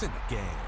in the game.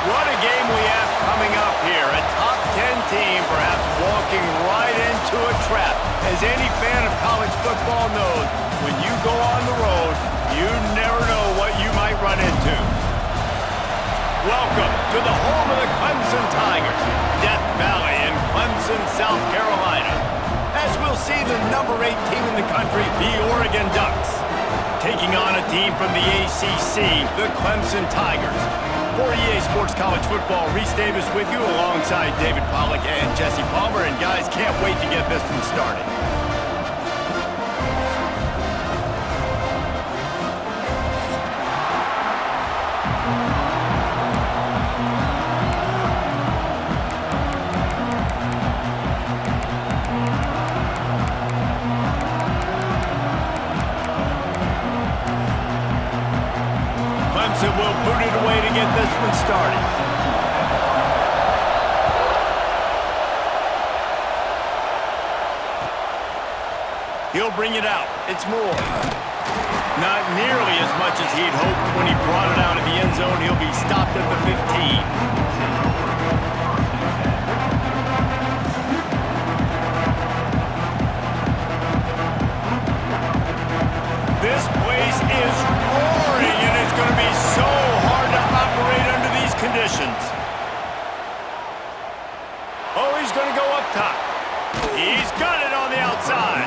What a game we have coming up here. A top 10 team perhaps walking right into a trap. As any fan of college football knows, when you go on the road, you never know what you might run into. Welcome to the home of the Clemson Tide. the #8 team in the country, the Oregon Ducks. Taking on a team from the ACC, the Clemson Tigers. For EA Sports College Football, Reese Davis with you alongside David Pollack and Jesse Palmer. And guys, can't wait to get this one started. Clemson will boot it away to get this one started. He'll bring it out. It's Moore. Not nearly as much as he'd hoped when he brought it out of the end zone. He'll be stopped at the 15. This place is roaring, and it's going to be so hard to operate under these conditions. Oh, he's going to go up top. He's got it on the outside.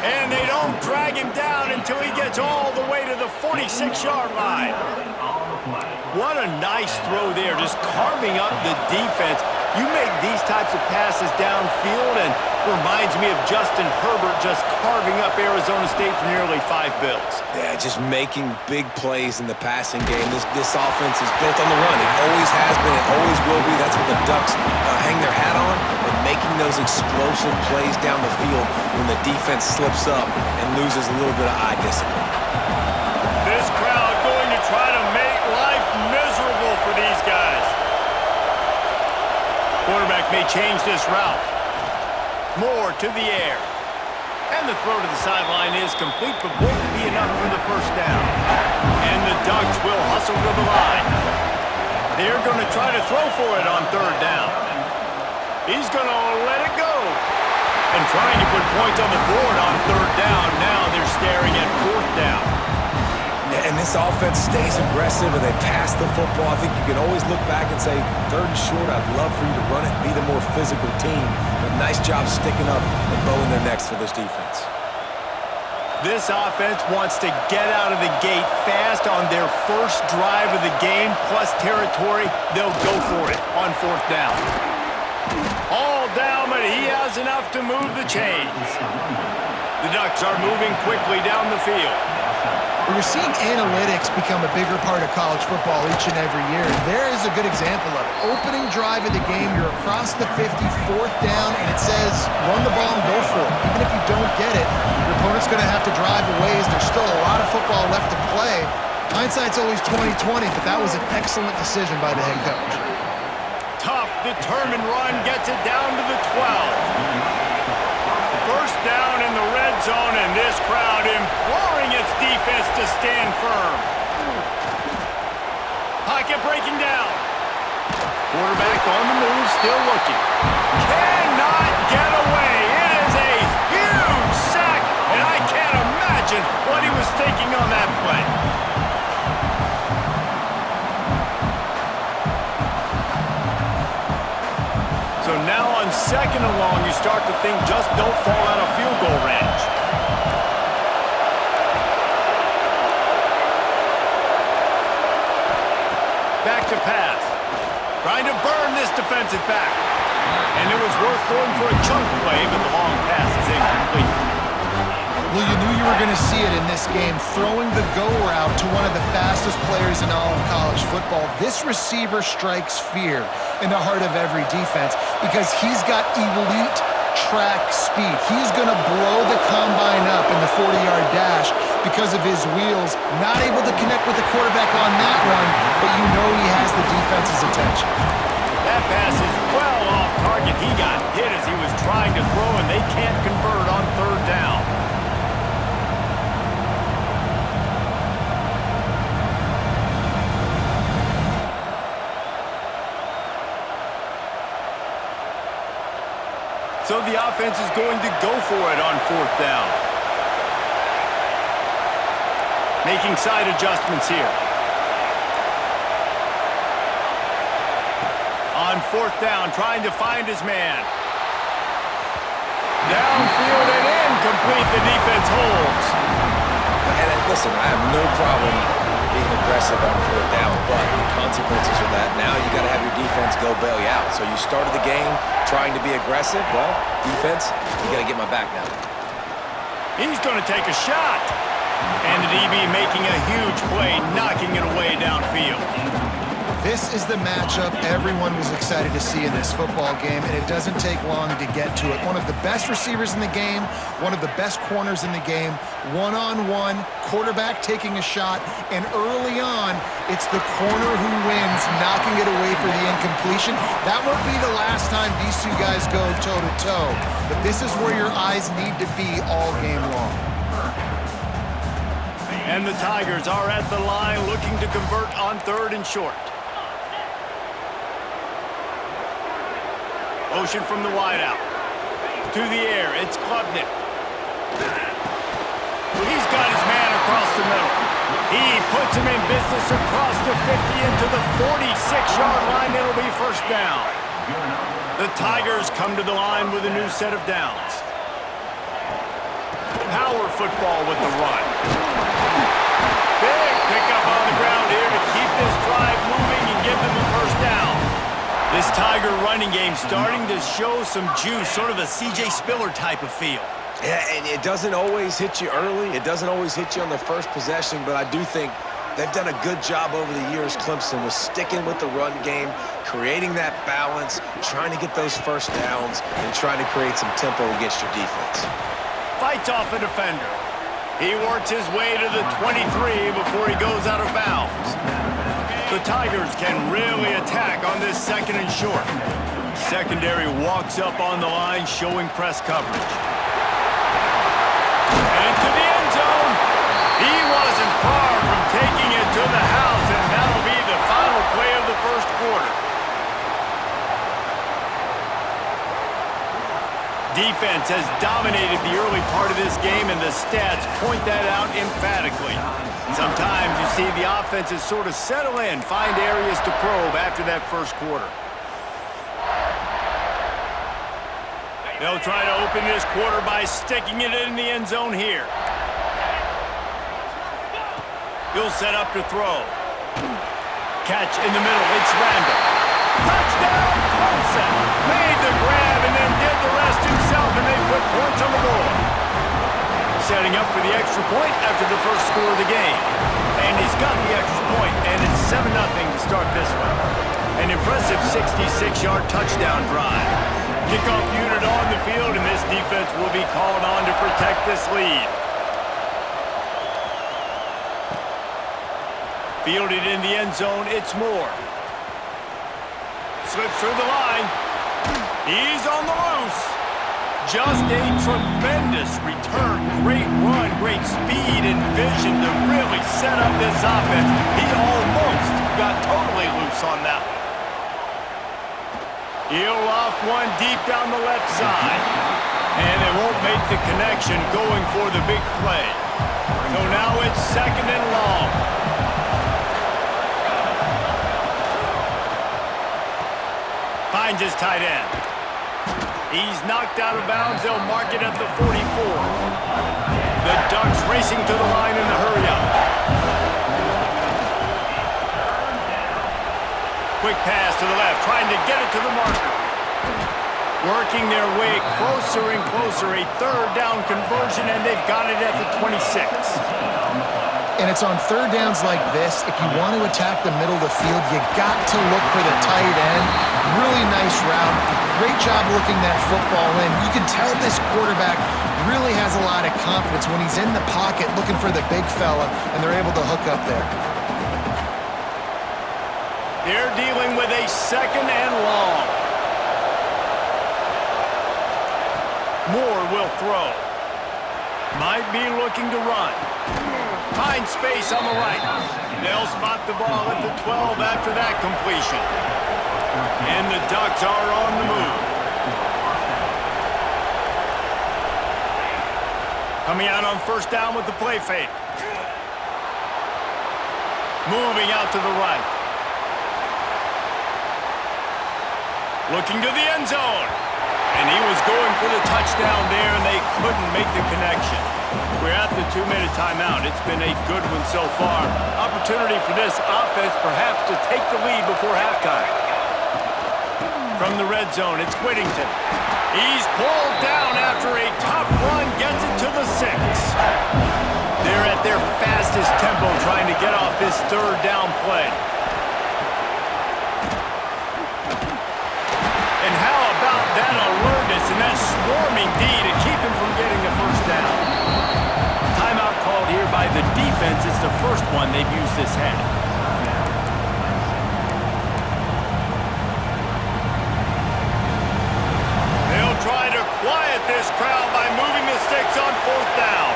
And they don't drag him down until he gets all the way to the 46-yard line. What a nice throw there, just carving up the defense. You make these types of passes downfield, and reminds me of Justin Herbert just carving up Arizona State for nearly 5 bills. Yeah, just making big plays in the passing game. This offense is built on the run. It always has been. It always will be. That's what the Ducks hang their hat on, but making those explosive plays down the field when the defense slips up and loses a little bit of eye discipline. This crowd going to try to make life miserable for these guys. Quarterback may change this route. Moore to the air. And the throw to the sideline is complete, but won't be enough for the first down. And the Ducks will hustle to the line. They're going to try to throw for it on 3rd down. He's going to let it go. And trying to put points on the board on 3rd down. Now they're staring at 4th down. And this offense stays aggressive and they pass the football. I think you can always look back and say, 3rd and short, I'd love for you to run it, be the more physical team. But nice job sticking up and bowing their necks for this defense. This offense wants to get out of the gate fast on their first drive of the game, plus territory. They'll go for it on 4th down. All down, but he has enough to move the chains. The Ducks are moving quickly down the field. We're seeing analytics become a bigger part of college football each and every year. There is a good example of it. Opening drive of the game, you're across the 50, 4th down, and it says run the ball and go for it. Even if you don't get it, your opponent's going to have to drive a ways. There's still a lot of football left to play. Hindsight's always 20/20, but that was an excellent decision by the head coach. Tough, determined run gets it down to the 12. First down in the red zone, and this crowd imploring its defense to stand firm. Pocket breaking down. Quarterback on the move, still looking. Cannot get away. It is a huge sack, and I can't imagine what he was thinking on that play. So now on 2nd and long, you start to think just don't fall out of field goal range. Back to pass. Trying to burn this defensive back. And it was worth going for a chunk play, but the long pass is incomplete. Well, you knew you were going to see it in this game, throwing the go route to one of the fastest players in all of college football. This receiver strikes fear in the heart of every defense because he's got elite track speed. He's going to blow the combine up in the 40-yard dash because of his wheels. Not able to connect with the quarterback on that run, but you know he has the defense's attention. That pass is well off target. He got hit as he was trying to throw, and they can't convert on 3rd down. So the offense is going to go for it on 4th down. Making side adjustments here. On 4th down, trying to find his man. Downfield and incomplete. The defense holds. And listen, I have no problem being aggressive on 4th down, but the consequences of that, now you got to have your defense go bail you out. So you started the game trying to be aggressive. Well, defense, you got to get my back now. He's going to take a shot. And the DB making a huge play, knocking it away downfield. This is the matchup everyone was excited to see in this football game, and it doesn't take long to get to it. One of the best receivers in the game, one of the best corners in the game, one-on-one, quarterback taking a shot, and early on, it's the corner who wins, knocking it away for the incompletion. That won't be the last time these two guys go toe-to-toe, but this is where your eyes need to be all game long. And the Tigers are at the line looking to convert on 3rd and short. Motion from the wideout. To the air, it's Klubnik. He's got his man across the middle. He puts him in business across the 50 into the 46-yard line. It'll be 1st down. The Tigers come to the line with a new set of downs. Power football with the run. Big pickup on the ground here to keep this drive moving and give them a 1st down. This Tiger running game starting to show some juice, sort of a C.J. Spiller type of feel. Yeah, and it doesn't always hit you early. It doesn't always hit you on the first possession, but I do think they've done a good job over the years, Clemson, with sticking with the run game, creating that balance, trying to get those 1st downs, and trying to create some tempo against your defense. Fights off a defender. He works his way to the 23 before he goes out of bounds. The Tigers can really attack on this 2nd and short. Secondary walks up on the line, showing press coverage. And to the end zone. He wasn't far from taking it to the house, and that'll be the final play of the 1st quarter. Defense has dominated the early part of this game, and the stats point that out emphatically. Sometimes you see the offenses sort of settle in, find areas to probe after that 1st quarter. They'll try to open this quarter by sticking it in the end zone here. He'll set up to throw. Catch in the middle, it's Randall. Touchdown, Clemson! Made the grab and then did the rest himself, and they put points on the board. Setting up for the extra point after the 1st score of the game. And he's got the extra point, and it's 7-0 to start this one. An impressive 66-yard touchdown drive. Kickoff unit on the field, and this defense will be called on to protect this lead. Fielded in the end zone, it's Moore. Slips through the line. He's on the loose. Just a tremendous return. Great run, great speed and vision to really set up this offense. He almost got totally loose on that one. He'll loft one deep down the left side. And they won't make the connection going for the big play. So now it's 2nd and long. Finds his tight end. He's knocked out of bounds. They'll mark it at the 44. The Ducks racing to the line in the hurry-up. Quick pass to the left, trying to get it to the marker. Working their way closer and closer. A 3rd down conversion, and they've got it at the 26. And it's on 3rd downs like this, if you want to attack the middle of the field, you got to look for the tight end. Really nice route. Great job looking that football in. You can tell this quarterback really has a lot of confidence when he's in the pocket looking for the big fella, and they're able to hook up there. They're dealing with a 2nd and long. Moore will throw. Might be looking to run. Finds space on the right. They'll spot the ball at the 12 after that completion. And the Ducks are on the move. Coming out on 1st down with the play fake. Moving out to the right. Looking to the end zone. And he was going for the touchdown there, and they couldn't make the connection. We're at the 2-minute timeout. It's been a good one so far. Opportunity for this offense perhaps to take the lead before halftime. From the red zone, it's Whittington. He's pulled down after a tough run, gets it to the 6. They're at their fastest tempo trying to get off this third down play. And how about that alertness and that swarming D to keep him from getting the first down? Timeout called here by the defense. It's the first one they've used this half. They'll try to quiet this crowd by moving the sticks on 4th down.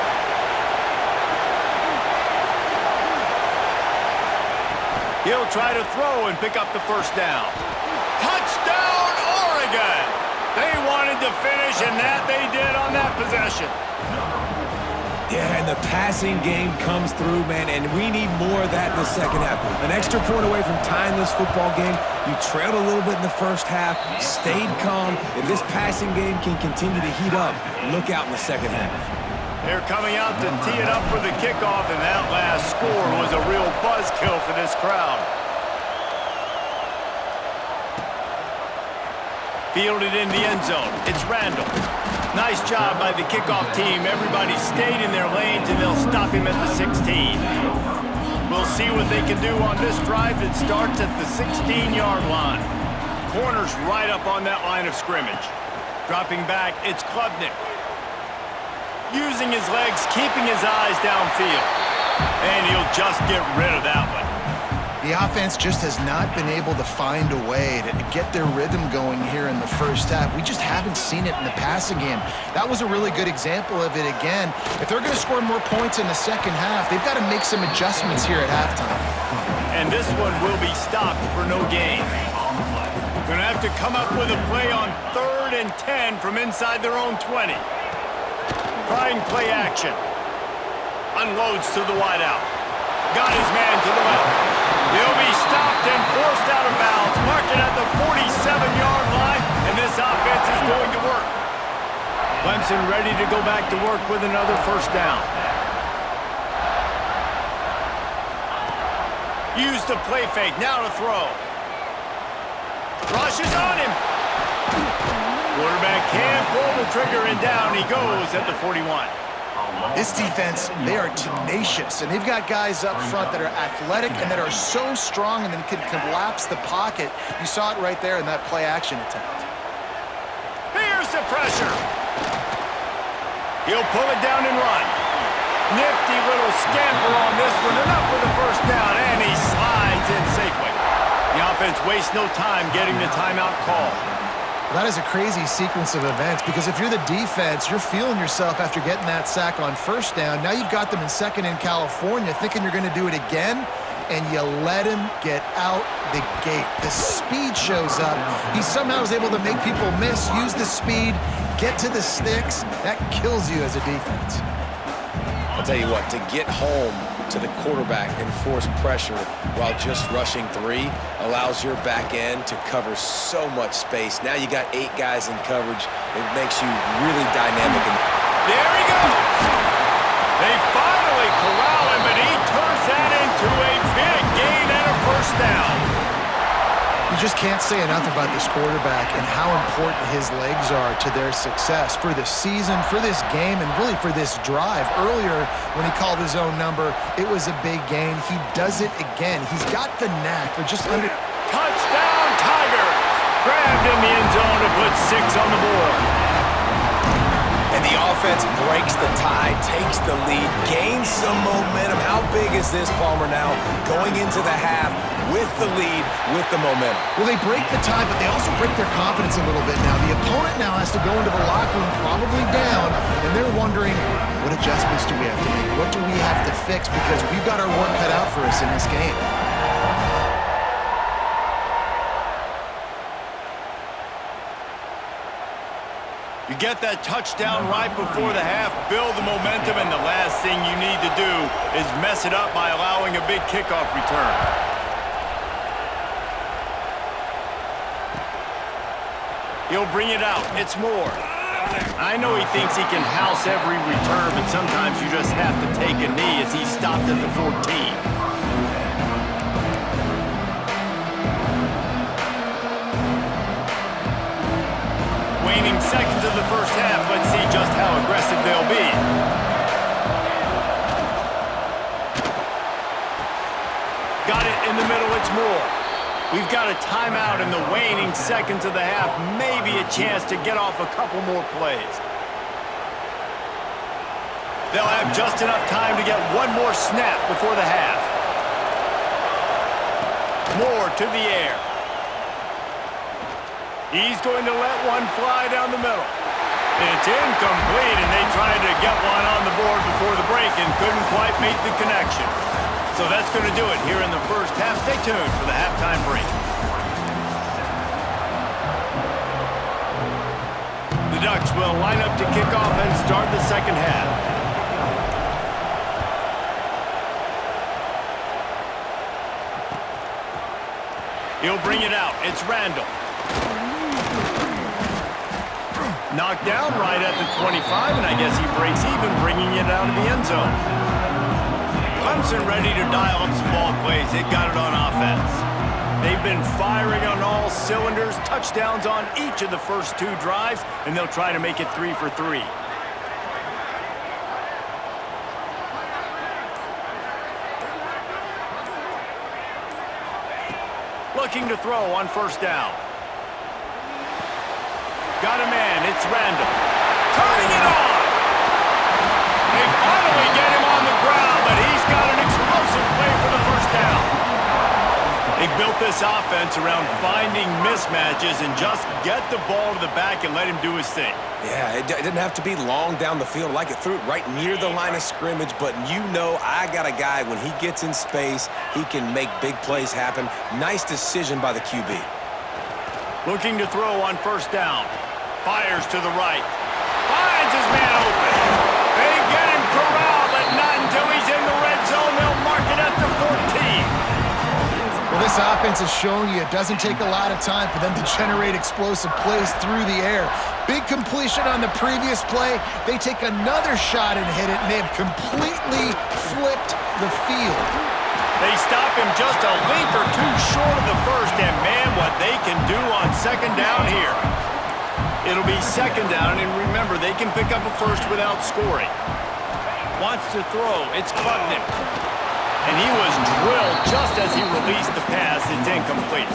He'll try to throw and pick up the first down. Touchdown, Oregon! They wanted to finish, and that they did on that possession. Yeah, and the passing game comes through, man, and we need more of that in the second half. An extra point away from tying this football game. You trailed a little bit in the first half, stayed calm. If this passing game can continue to heat up, look out in the second half. They're coming out to tee it up for the kickoff, and that last score was a real buzzkill for this crowd. Fielded in the end zone. It's Randall. Nice job by the kickoff team. Everybody stayed in their lanes, and they'll stop him at the 16. We'll see what they can do on this drive that starts at the 16-yard line. Corner's right up on that line of scrimmage. Dropping back, it's Klubnik. Using his legs, keeping his eyes downfield. And he'll just get rid of that one. The offense just has not been able to find a way to get their rhythm going here in the first half. We just haven't seen it in the passing game. That was a really good example of it again. If they're going to score more points in the second half, they've got to make some adjustments here at halftime. And this one will be stopped for no gain. Going to have to come up with a play on 3rd and 10 from inside their own 20. Trying play action. Unloads to the wideout. Got his man to the left. He'll be stopped and forced out of bounds. Mark it at the 47-yard line, and this offense is going to work. Clemson ready to go back to work with another first down. Use the play fake, now to throw. Rush is on him. Quarterback can pull the trigger, and down he goes at the 41. This defense, they are tenacious, and they've got guys up front that are athletic and that are so strong and then can collapse the pocket. You saw it right there in that play-action attempt. Here's the pressure. He'll pull it down and run. Nifty little scamper on this one, enough for the first down, and he slides in safely. The offense wastes no time getting the timeout call. That is a crazy sequence of events because if you're the defense, you're feeling yourself after getting that sack on first down. Now you've got them in second in California thinking you're going to do it again, and you let him get out the gate. The speed shows up. He somehow is able to make people miss, use the speed, get to the sticks. That kills you as a defense. I'll tell you what, to get home to the quarterback and force pressure while just rushing 3 allows your back end to cover so much space. Now you got 8 guys in coverage. It makes you really dynamic. There he goes. They finally corral him, but he turns that into a big gain and a first down. You just can't say enough about this quarterback and how important his legs are to their success for this season, for this game, and really for this drive. Earlier, when he called his own number, it was a big gain. He does it again. He's got the knack for just under... Touchdown, Tigers! Grabbed in the end zone to put 6 on the board. And the offense breaks the tie, takes the lead, gains some momentum. How big is this, Palmer, now going into the half with the lead, with the momentum? Well, they break the tie, but they also break their confidence a little bit now. The opponent now has to go into the locker room probably down, and they're wondering, what adjustments do we have to make? What do we have to fix? Because we've got our work cut out for us in this game. You get that touchdown right before the half, build the momentum, and the last thing you need to do is mess it up by allowing a big kickoff return. He'll bring it out. It's Moore. I know he thinks he can house every return, but sometimes you just have to take a knee as he's stopped at the 14. Waning seconds of the first half. Let's see just how aggressive they'll be. Got it in the middle. It's Moore. We've got a timeout in the waning seconds of the half. Maybe a chance to get off a couple more plays. They'll have just enough time to get one more snap before the half. Moore to the air. He's going to let one fly down the middle. It's incomplete, and they tried to get one on the board before the break and couldn't quite make the connection. So that's going to do it here in the first half. Stay tuned for the halftime break. The Ducks will line up to kick off and start the second half. He'll bring it out. It's Randall. Knocked down right at the 25, and I guess he breaks even, bringing it out of the end zone. Clemson ready to dial up some ball plays. They've got it on offense. They've been firing on all cylinders, touchdowns on each of the first two drives, and they'll try to make it 3 for 3. Looking to throw on first down. Got a man, it's Randall. Turning it on! They finally get him on the ground, but he's got an explosive play for the first down. They built this offense around finding mismatches and just get the ball to the back and let him do his thing. Yeah, it didn't have to be long down the field. Like it threw it right near the line of scrimmage, but you know I got a guy, when he gets in space, he can make big plays happen. Nice decision by the QB. Looking to throw on first down. Fires to the right. Finds his man open. They get him corralled, but not until he's in the red zone. They'll mark it at the 14. Well, this offense has shown you it doesn't take a lot of time for them to generate explosive plays through the air. Big completion on the previous play. They take another shot and hit it, and they have completely flipped the field. They stop him just a length or two short of the first, and man, what they can do on second down here. It'll be second down, and remember, they can pick up a first without scoring. Wants to throw. It's Klubnik. And he was drilled just as he released the pass. It's incomplete.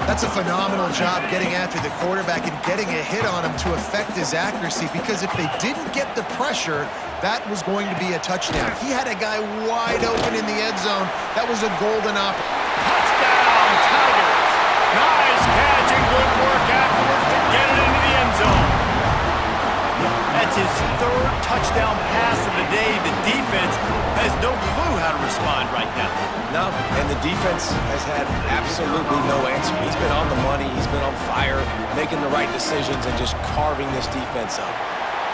That's a phenomenal job getting after the quarterback and getting a hit on him to affect his accuracy, because if they didn't get the pressure, that was going to be a touchdown. He had a guy wide open in the end zone. That was a golden opportunity. Touchdown, Tigers. Nice catch and good work afterwards to get it into the end zone. That's his third touchdown pass of the day. The defense has no clue how to respond right now. No, and the defense has had absolutely no answer. He's been on the money. He's been on fire, making the right decisions and just carving this defense up.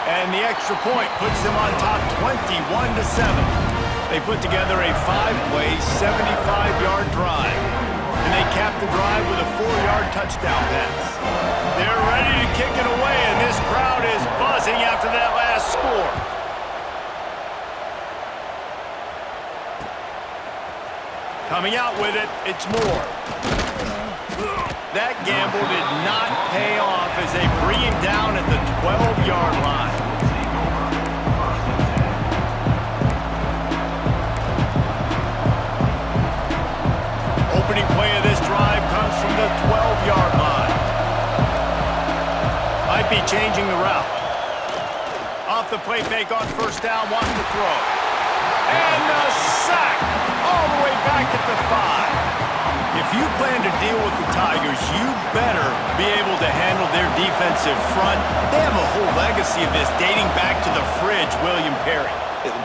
And the extra point puts them on top 21-7. They put together a 5-play, 75-yard drive. And they cap the drive with a 4-yard touchdown pass. They're ready to kick it away, and this crowd is buzzing after that last score. Coming out with it, it's Moore. That gamble did not pay off as they bring him down at the 12-yard line. Opening play of this drive comes from the 12-yard line. Might be changing the route. Off the play fake on first down, wants to throw. And the sack all the way back at the 5. If you plan to deal with the Tigers, you better be able to handle their defensive front. They have a whole legacy of this dating back to the fridge, William Perry.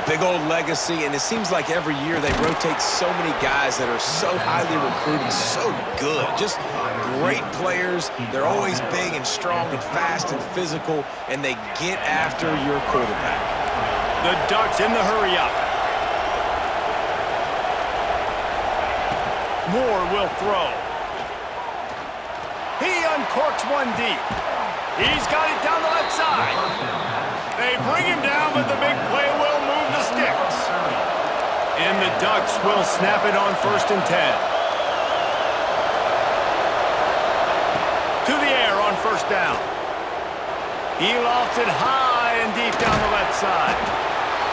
Big old legacy, and it seems like every year they rotate so many guys that are so highly recruited, so good, just great players. They're always big and strong and fast and physical, and they get after your quarterback. The Ducks in the hurry-up. Moore will throw. He uncorks one deep. He's got it down the left side. They bring him down, but the big play will move the sticks. And the Ducks will snap it on 1st and 10. To the air on 1st down. He lofts it high and deep down the left side.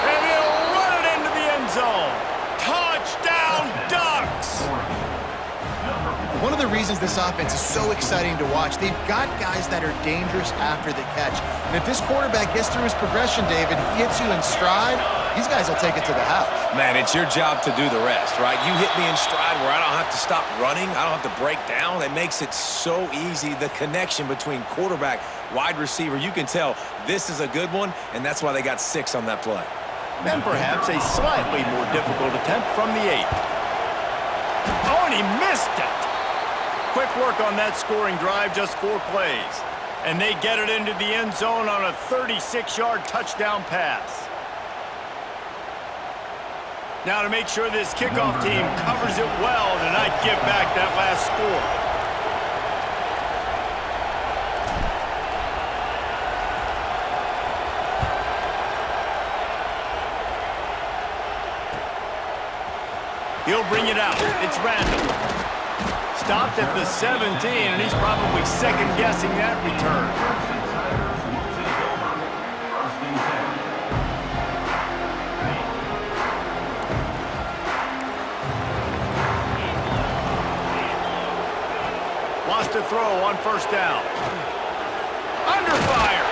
And he'll run it into the end zone. Touchdown, Ducks! One of the reasons this offense is so exciting to watch, they've got guys that are dangerous after the catch. And if this quarterback gets through his progression, David, he hits you in stride, these guys will take it to the house. Man, it's your job to do the rest, right? You hit me in stride where I don't have to stop running. I don't have to break down. It makes it so easy. The connection between quarterback, wide receiver, you can tell this is a good one, and that's why they got 6 on that play. Then perhaps a slightly more difficult attempt from the 8. Oh, and he missed it. Quick work on that scoring drive, just 4 plays. And they get it into the end zone on a 36-yard touchdown pass. Now to make sure this kickoff team covers it well to not give back that last score. He'll bring it out. It's Randall. Stopped at the 17, and he's probably second-guessing that return. Wants to throw on 1st down. Under fire.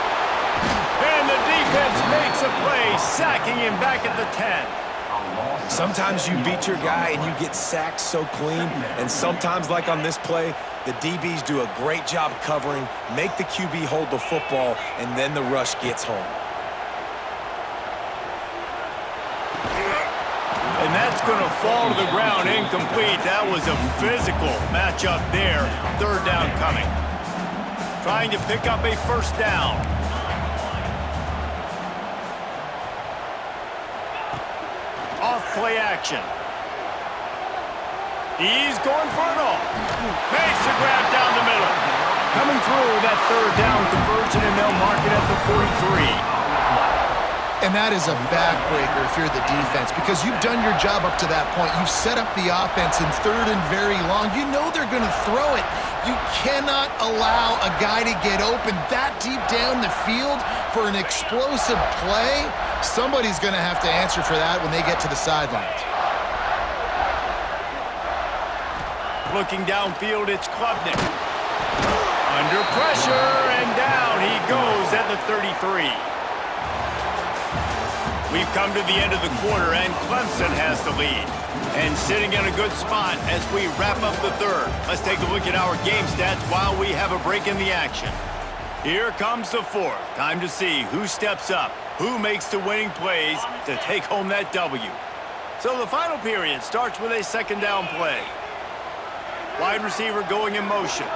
And the defense makes a play, sacking him back at the 10. Sometimes you beat your guy and you get sacked so clean, and sometimes, like on this play, the DBs do a great job covering, make the QB hold the football, and then the rush gets home. And that's going to fall to the ground incomplete. That was a physical matchup there. 3rd down coming. Trying to pick up a 1st down. Play action. He's going for it all. Makes a grab down the middle. Coming through that 3rd down conversion, and they'll mark it at the 43. And that is a backbreaker if you're the defense, because you've done your job up to that point. You've set up the offense in 3rd and very long. You know they're going to throw it. You cannot allow a guy to get open that deep down the field for an explosive play. Somebody's going to have to answer for that when they get to the sidelines. Looking downfield, it's Klubnik. Under pressure, and down he goes at the 33. We've come to the end of the quarter, and Clemson has the lead. And sitting in a good spot as we wrap up the 3rd. Let's take a look at our game stats while we have a break in the action. Here comes the 4th. Time to see who steps up, who makes the winning plays to take home that W. So the final period starts with a 2nd down play. Wide receiver going in motion.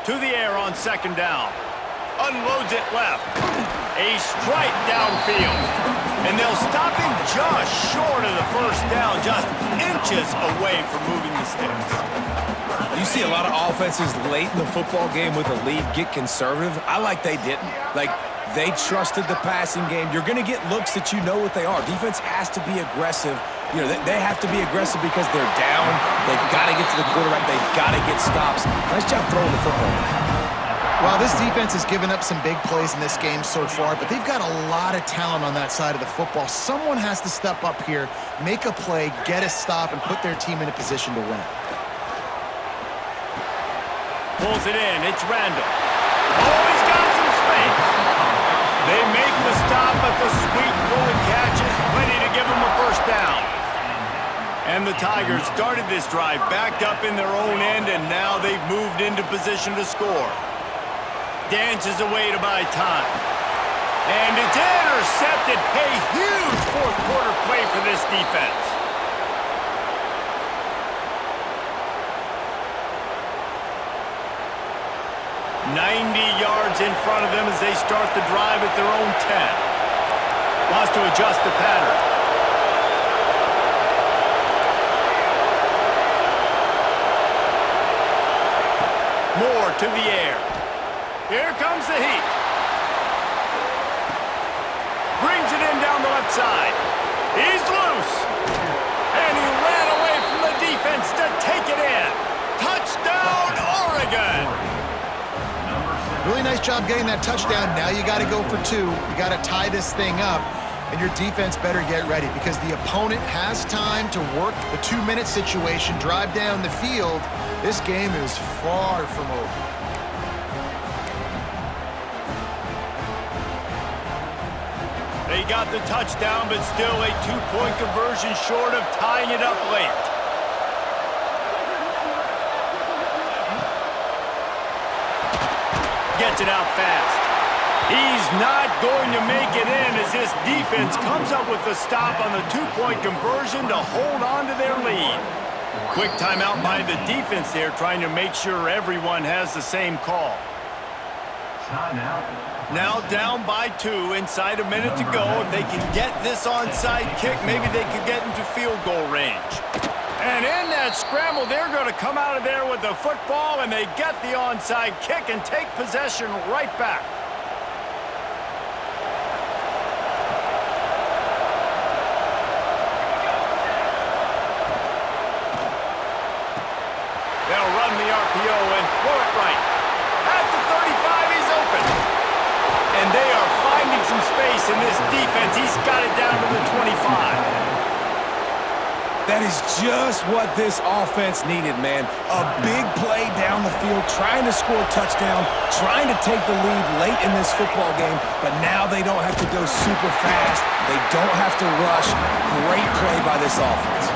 To the air on 2nd down. Unloads it left. A strike downfield. And they'll stop him just short of the 1st down, just inches away from moving the sticks. You see a lot of offenses late in the football game with a lead get conservative. I like they didn't. Like, they trusted the passing game. You're going to get looks that you know what they are. Defense has to be aggressive. You know, they have to be aggressive because they're down. They've got to get to the quarterback. They've got to get stops. Nice job throwing the football. Well, this defense has given up some big plays in this game so far, but they've got a lot of talent on that side of the football. Someone has to step up here, make a play, get a stop, and put their team in a position to win. Pulls it in. It's Randall. Oh, he's got some space. They make the stop, but the sweep bullet catch is plenty to give them a 1st down. And the Tigers started this drive backed up in their own end, and now they've moved into position to score. Dances away to buy time. And it's intercepted. A huge 4th quarter play for this defense. yards in front of them as they start the drive at their own 10. Wants to adjust the pattern. Moore to the air. Here comes the heat. Brings it in down the left side. He's loose. And he ran away from the defense to take it in. Touchdown, Oregon! Really nice job getting that touchdown. Now you got to go for 2. You got to tie this thing up, and your defense better get ready because the opponent has time to work the 2-minute situation, drive down the field. This game is far from over. They got the touchdown, but still a 2-point conversion short of tying it up late. Gets it out fast. He's not going to make it in as this defense comes up with the stop on the 2-point conversion to hold on to their lead. Quick timeout by the defense there, trying to make sure everyone has the same call. Now down by 2, inside a minute to go. If they can get this onside kick, maybe they could get into field goal range. And in that scramble, they're going to come out of there with the football, and they get the onside kick and take possession right back. They'll run the RPO and throw it right. At the 35, he's open. And they are finding some space in this defense. He's got it down to the 25. That is just what this offense needed, man. A big play down the field, trying to score a touchdown, trying to take the lead late in this football game, but now they don't have to go super fast. They don't have to rush. Great play by this offense.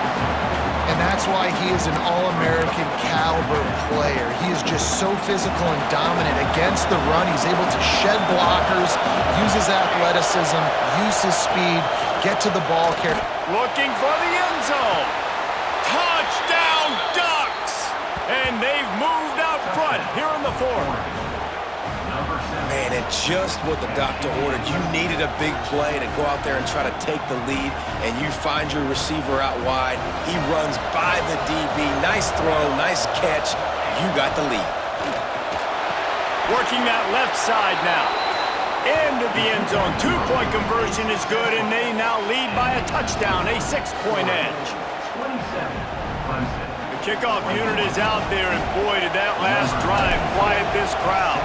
And that's why he is an All-American caliber player. He is just so physical and dominant against the run. He's able to shed blockers, use his athleticism, use his speed, get to the ball carrier. Looking for the end zone. Touchdown, Ducks! And they've moved out front here in the 4th. Man, and just what the doctor ordered. You needed a big play to go out there and try to take the lead, and you find your receiver out wide. He runs by the DB. Nice throw, nice catch. You got the lead. Working that left side now. Into the end zone. 2-point conversion is good, and they now lead by a touchdown, a 6-point edge. The kickoff unit is out there, and boy, did that last drive quiet this crowd.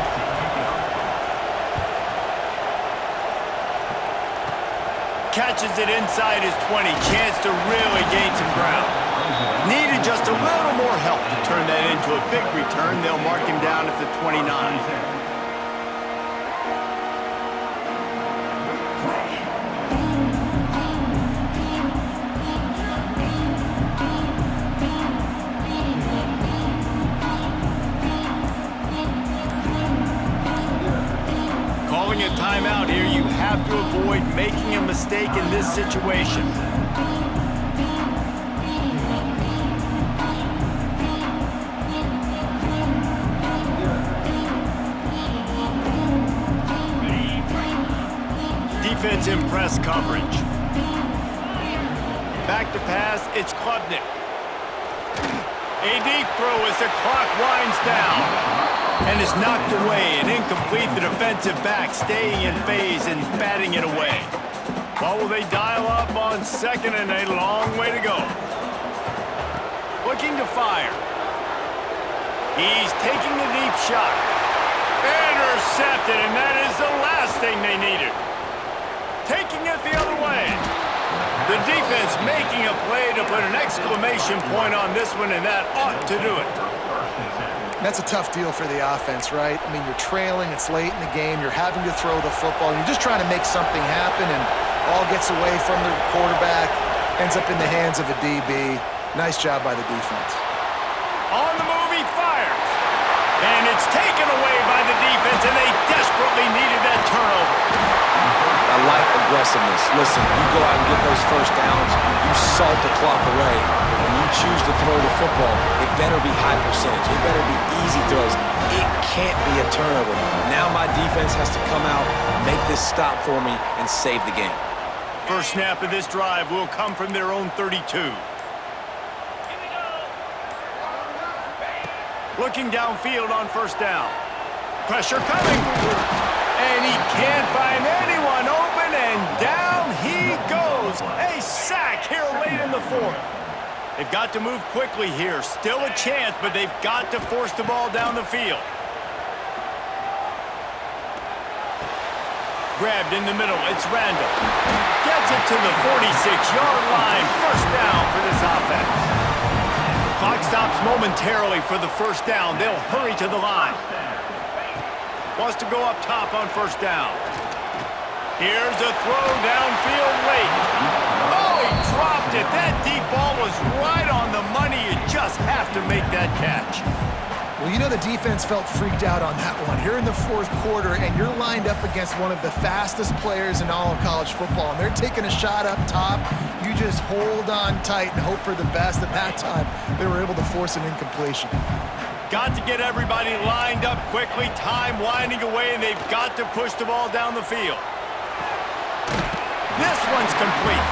Catches it inside his 20. Chance to really gain some ground. Needed just a little more help to turn that into a big return. They'll mark him down at the 29. Calling a timeout here, you have to avoid making a mistake in this situation. Defense in press coverage. Back to pass, it's Klubnik. A deep throw as the clock winds down. And is knocked away and incomplete. The defensive back staying in phase and batting it away. Well, will they dial up on 2nd and a long way to go? Looking to fire. He's taking the deep shot. Intercepted, and that is the last thing they needed. Taking it the other way. The defense making a play to put an exclamation point on this one, and that ought to do it. That's a tough deal for the offense, right? I mean, you're trailing, it's late in the game, you're having to throw the football, you're just trying to make something happen, and all gets away from the quarterback, ends up in the hands of a DB. Nice job by the defense. On the move, he fires. And it's taken away by the defense, and they desperately needed that turnover. I like aggressiveness. Listen, you go out and get those first downs, you salt the clock away. But when you choose to throw the football, it better be high percentage. It better be easy throws. It can't be a turnover. Now my defense has to come out, make this stop for me, and save the game. First snap of this drive will come from their own 32. Looking downfield on first down. Pressure coming. And he can't find anyone open, and down he goes. A sack here late in the fourth. They've got to move quickly here. Still a chance, but they've got to force the ball down the field. Grabbed in the middle. It's Randall. Gets it to the 46-yard line. First down for this offense. Clock stops momentarily for the first down. They'll hurry to the line. Wants to go up top on first down. Here's a throw downfield late. Oh, he dropped it. That deep ball was right on the money. You just have to make that catch. Well, you know the defense felt freaked out on that one. You're in the fourth quarter, and you're lined up against one of the fastest players in all of college football, and they're taking a shot up top. You just hold on tight and hope for the best. At that time, they were able to force an incompletion. Got to get everybody lined up quickly. Time winding away, and they've got to push the ball down the field. This one's complete.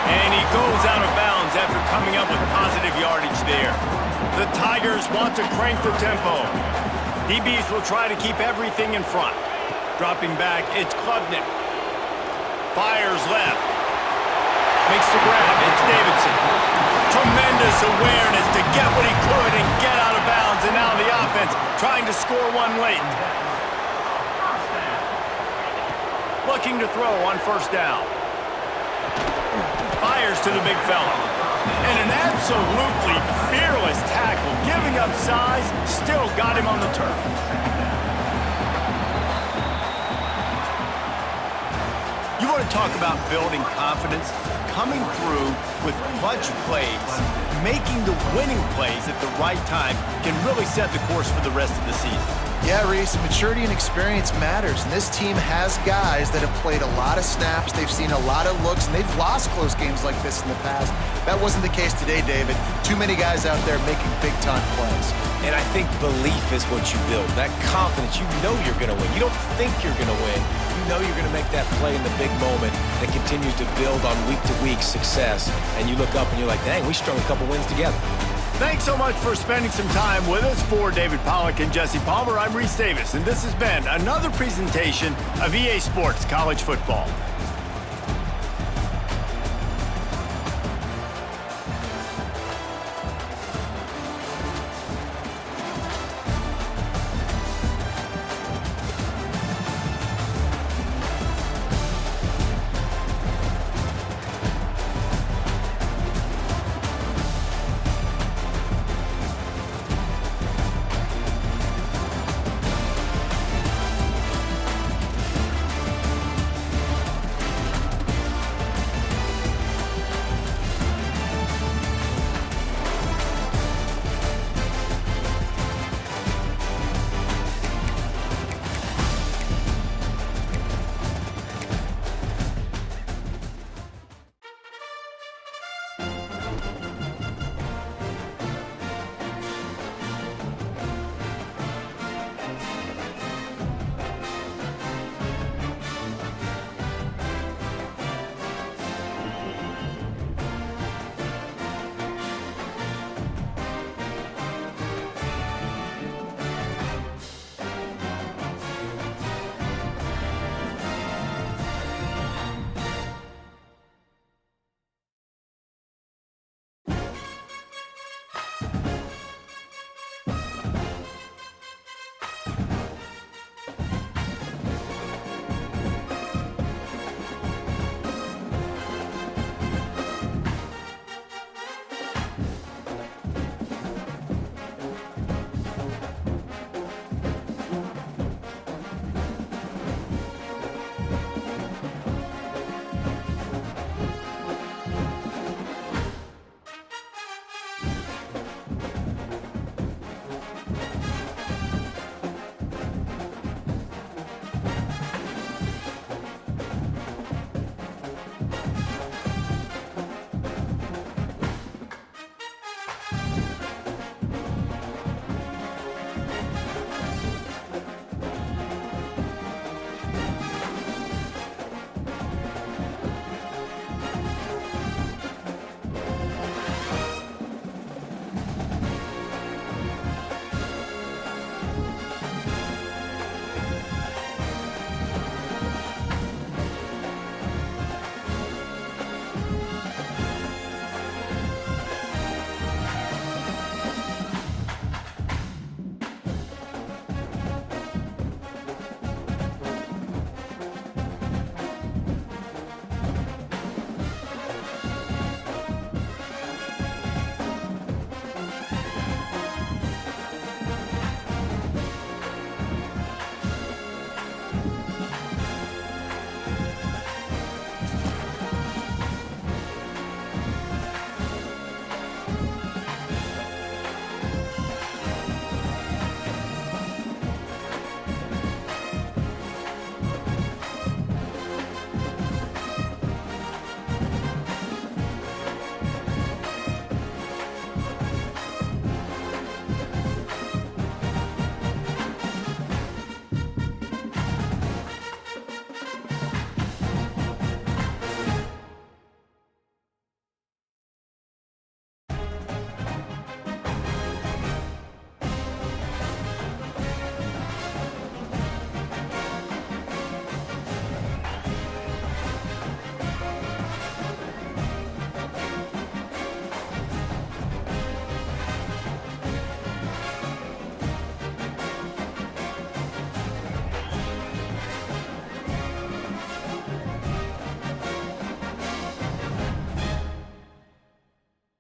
And he goes out of bounds after coming up with positive yardage there. The Tigers want to crank the tempo. DBs will try to keep everything in front. Dropping back, it's Klubnik. Fires left. Makes the grab, it's Davidson. Tremendous awareness to get what he could and get out of bounds, and now the offense trying to score one late. Looking to throw on first down. Fires to the big fella. And an absolutely fearless tackle, giving up size, still got him on the turf. You want to talk about building confidence? Coming through with clutch plays, making the winning plays at the right time can really set the course for the rest of the season. Yeah, Reese, maturity and experience matters, and this team has guys that have played a lot of snaps, they've seen a lot of looks, and they've lost close games like this in the past. That wasn't the case today, David. Too many guys out there making big-time plays. And I think belief is what you build. That confidence, you know you're going to win. You don't think you're going to win. You know you're going to make that play in the big moment that continues to build on week-to-week success. And you look up and you're like, dang, we strung a couple wins together. Thanks so much for spending some time with us. For David Pollack and Jesse Palmer, I'm Reese Davis, and this has been another presentation of EA Sports College Football.